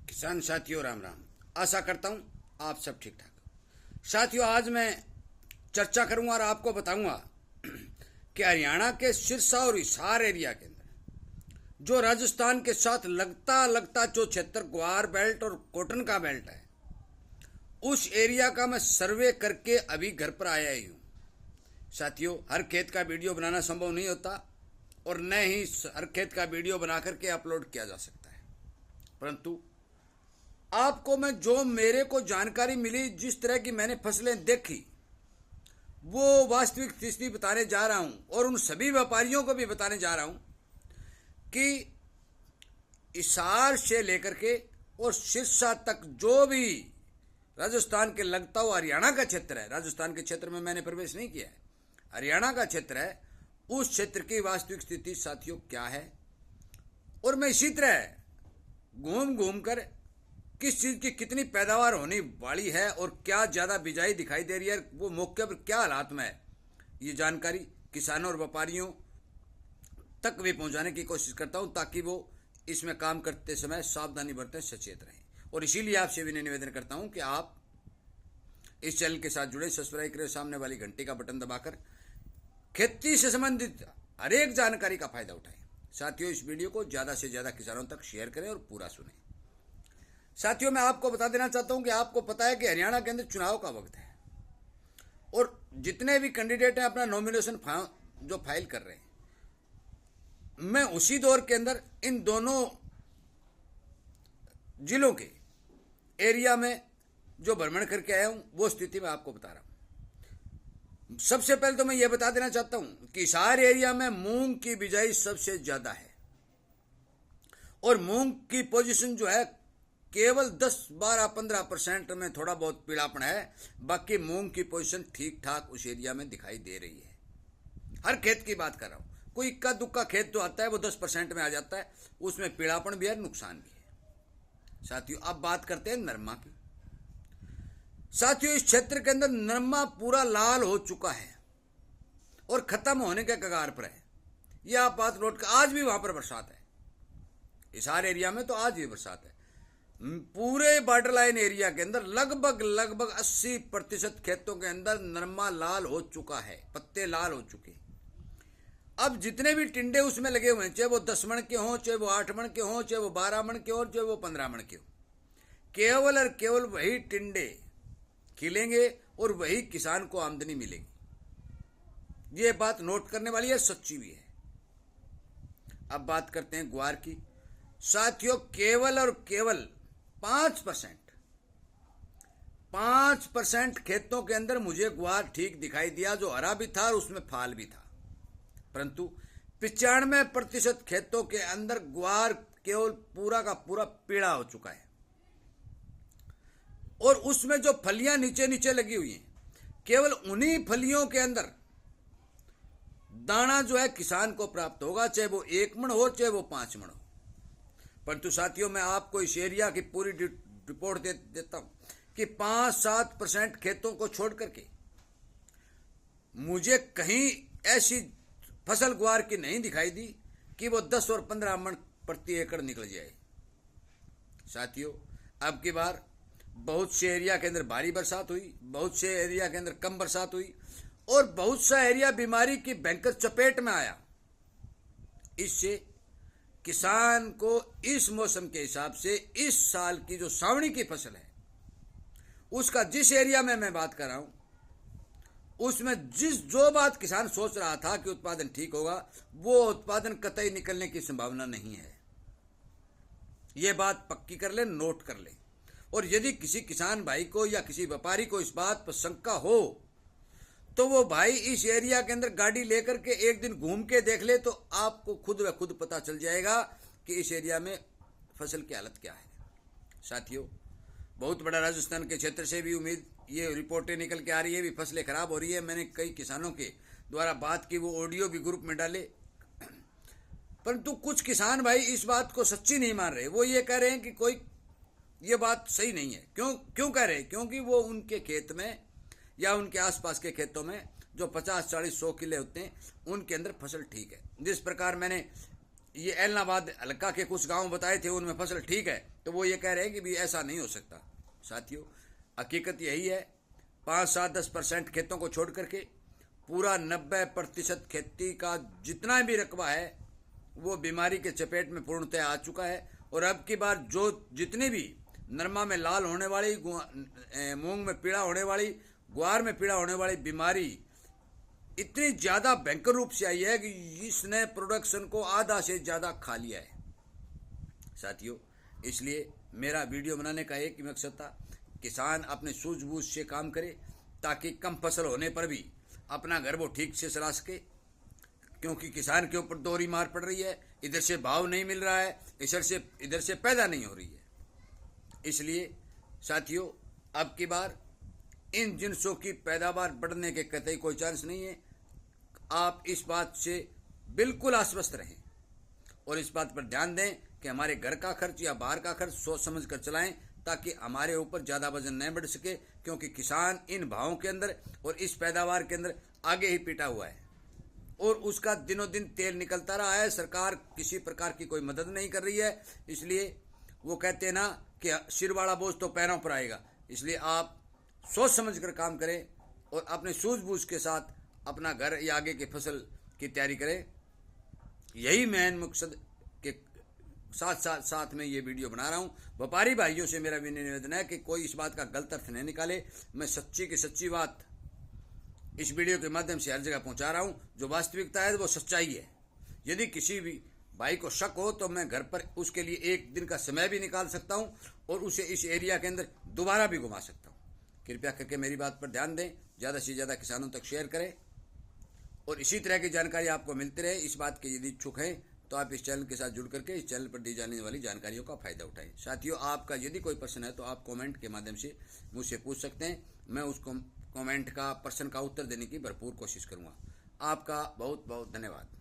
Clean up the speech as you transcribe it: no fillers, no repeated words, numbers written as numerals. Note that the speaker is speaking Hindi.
किसान साथियों राम राम। आशा करता हूँ आप सब ठीक ठाक। साथियों, आज मैं चर्चा करूंगा और आपको बताऊंगा कि हरियाणा के सिरसा और हिसार एरिया के अंदर जो राजस्थान के साथ लगता लगता जो क्षेत्र ग्वार बेल्ट और कॉटन का बेल्ट है, उस एरिया का मैं सर्वे करके अभी घर पर आया ही हूँ। साथियों, हर खेत का वीडियो बनाना संभव नहीं होता और न ही हर खेत का वीडियो बना करके अपलोड किया जा सकता है, परंतु आपको मैं जो मेरे को जानकारी मिली, जिस तरह की मैंने फसलें देखी, वो वास्तविक स्थिति बताने जा रहा हूं और उन सभी व्यापारियों को भी बताने जा रहा हूं कि हिसार से लेकर के और सिरसा तक जो भी राजस्थान के लगता हुआ हरियाणा का क्षेत्र है, राजस्थान के क्षेत्र में मैंने प्रवेश नहीं किया है, हरियाणा का क्षेत्र है, उस क्षेत्र की वास्तविक स्थिति साथियों क्या है। और मैं इसी तरह घूम घूम कर किस चीज की कितनी पैदावार होने वाली है और क्या ज्यादा बिजाई दिखाई दे रही है, वो मौके पर क्या हालात में है, ये जानकारी किसानों और व्यापारियों तक भी पहुंचाने की कोशिश करता हूं ताकि वो इसमें काम करते समय सावधानी बरतें, सचेत रहें। और इसीलिए आपसे भी निवेदन करता हूं कि आप इस चैनल के साथ जुड़े, सब्सक्राइब करें, सामने वाली घंटी का बटन दबाकर खेती से संबंधित हर एक जानकारी का फायदा उठाएं। साथियों, इस वीडियो को ज्यादा से ज्यादा किसानों तक शेयर करें और पूरा सुनें। साथियों, मैं आपको बता देना चाहता हूं कि आपको पता है कि हरियाणा के अंदर चुनाव का वक्त है और जितने भी कैंडिडेट हैं अपना नॉमिनेशन जो फाइल कर रहे हैं, मैं उसी दौर के अंदर इन दोनों जिलों के एरिया में जो भ्रमण करके आया हूं, वो स्थिति मैं आपको बता रहा हूं। सबसे पहले तो मैं ये बता देना चाहता हूं कि हिसार एरिया में मूंग की बिजाई सबसे ज्यादा है और मूंग की पोजीशन जो है केवल 10, 12, 15% में थोड़ा बहुत पीलापन है, बाकी मूंग की पोजीशन ठीक ठाक उस एरिया में दिखाई दे रही है। हर खेत की बात कर रहा हूं, कोई इक्का दुक्का खेत जो आता है वो 10% में आ जाता है, उसमें पीलापन भी है, नुकसान भी है। साथियों, अब बात करते हैं नरमा की। साथियों, इस क्षेत्र के अंदर नरमा पूरा लाल हो चुका है और खत्म होने के कगार पर है। यह आप बात नोट कर, आज भी वहां पर बरसात है, हिसार एरिया में तो आज भी बरसात है। पूरे बॉर्डर लाइन एरिया के अंदर लगभग 80% खेतों के अंदर नरमा लाल हो चुका है, पत्ते लाल हो चुके। अब जितने भी टिंडे उसमें लगे हुए हैं, चाहे वो 10 मण के हों, चाहे वो 8 मण के हों, चाहे वो 12 मण के हों, चाहे वो 15 मण के हों, केवल और केवल वही टिंडे खिलेंगे और वही किसान को आमदनी मिलेगी। ये बात नोट करने वाली है, सच्ची भी है। अब बात करते हैं ग्वार की। साथियों, केवल और केवल 5% खेतों के अंदर मुझे ग्वार ठीक दिखाई दिया, जो हरा भी था और उसमें फाल भी था, परंतु 95% खेतों के अंदर ग्वार केवल पूरा का पूरा पीला हो चुका है और उसमें जो फलियां नीचे नीचे लगी हुई हैं, केवल उन्हीं फलियों के अंदर दाना जो है किसान को प्राप्त होगा, चाहे वो 1 मण हो, चाहे वो 5 मण हो। परंतु साथियों, मैं आपको इस एरिया की पूरी रिपोर्ट देता हूं कि 5-7% खेतों को छोड़ करके मुझे कहीं ऐसी फसल ग्वार की नहीं दिखाई दी कि वो 10 और 15 मण प्रति एकड़ निकल जाए। साथियों, अब की बार बहुत से एरिया के अंदर भारी बरसात हुई, बहुत से एरिया के अंदर कम बरसात हुई और बहुत सा एरिया बीमारी की भयंकर चपेट में आया। इससे किसान को इस मौसम के हिसाब से इस साल की जो सावणी की फसल है, उसका जिस एरिया में मैं बात कर रहा हूं, उसमें जो बात किसान सोच रहा था कि उत्पादन ठीक होगा, वो उत्पादन कतई निकलने की संभावना नहीं है। ये बात पक्की कर ले, नोट कर ले। और यदि किसी किसान भाई को या किसी व्यापारी को इस बात पर शंका हो, तो वो भाई इस एरिया के अंदर गाड़ी लेकर के एक दिन घूम के देख ले, तो आपको खुद व खुद पता चल जाएगा कि इस एरिया में फसल की हालत क्या है। साथियों, बहुत बड़ा राजस्थान के क्षेत्र से भी उम्मीद ये रिपोर्टें निकल के आ रही है, भी फसलें खराब हो रही है। मैंने कई किसानों के द्वारा बात की, वो ऑडियो भी ग्रुप में डाले, परंतु कुछ किसान भाई इस बात को सच्ची नहीं मान रहे। वो ये कह रहे हैं कि कोई ये बात सही नहीं है। क्यों कह रहे हैं? क्योंकि वो उनके खेत में या उनके आसपास के खेतों में जो 50, 40, 100 किले होते हैं, उनके अंदर फसल ठीक है। जिस प्रकार मैंने ये ऐलनाबाद हल्का के कुछ गांव बताए थे उनमें फसल ठीक है, तो वो ये कह रहे हैं कि भी ऐसा नहीं हो सकता। साथियों, हकीकत यही है, 5, 7, 10% खेतों को छोड़ करके पूरा 90% खेती का जितना भी रकबा है वो बीमारी के चपेट में पूर्णतः आ चुका है। और अब की बार जो जितनी भी नरमा में लाल होने वाली, मूंग में पीला होने वाली, ग्वार में पीला होने वाली बीमारी इतनी ज़्यादा भयंकर रूप से आई है कि इसने प्रोडक्शन को आधा से ज़्यादा खा लिया है। साथियों, इसलिए मेरा वीडियो बनाने का एक ही मकसद था, किसान अपने सूझबूझ से काम करे ताकि कम फसल होने पर भी अपना घर वो ठीक से चला सके, क्योंकि किसान के ऊपर दोहरी मार पड़ रही है। इधर से भाव नहीं मिल रहा है, इधर से पैदा नहीं हो रही है। इसलिए साथियों, अब की बार इन जिनसों की पैदावार बढ़ने के कतई कोई चांस नहीं है। आप इस बात से बिल्कुल आश्वस्त रहें और इस बात पर ध्यान दें कि हमारे घर का खर्च या बाहर का खर्च सोच समझ कर चलाएं, ताकि हमारे ऊपर ज़्यादा वजन न बढ़ सके, क्योंकि किसान इन भावों के अंदर और इस पैदावार के अंदर आगे ही पिटा हुआ है और उसका दिनों दिन तेल निकलता रहा है। सरकार किसी प्रकार की कोई मदद नहीं कर रही है। इसलिए वो कहते हैं ना कि सिर वाला बोझ तो पैरों पर आएगा। इसलिए आप सोच समझ कर काम करें और अपने सूझबूझ के साथ अपना घर या आगे की फसल की तैयारी करें। यही मेन मकसद के साथ में ये वीडियो बना रहा हूँ। व्यापारी भाइयों से मेरा भी निवेदन है कि कोई इस बात का गलत अर्थ नहीं निकाले। मैं सच्ची की सच्ची बात इस वीडियो के माध्यम से हर जगह पहुँचा रहा हूँ। जो वास्तविकता है वो सच्चाई है। यदि किसी भी भाई को शक हो तो मैं घर पर उसके लिए एक दिन का समय भी निकाल सकता हूँ और उसे इस एरिया के अंदर दोबारा भी घुमा सकता हूँ। कृपया करके मेरी बात पर ध्यान दें, ज़्यादा से ज़्यादा किसानों तक शेयर करें और इसी तरह की जानकारी आपको मिलती रहे। इस बात के यदि इच्छुक हैं तो आप इस चैनल के साथ जुड़ करके इस चैनल पर दी जाने वाली जानकारियों का फ़ायदा उठाएं। साथियों, आपका यदि कोई प्रश्न है तो आप कमेंट के माध्यम से मुझसे पूछ सकते हैं। मैं उस कमेंट का प्रश्न का उत्तर देने की भरपूर कोशिश करूँगा। आपका बहुत बहुत धन्यवाद।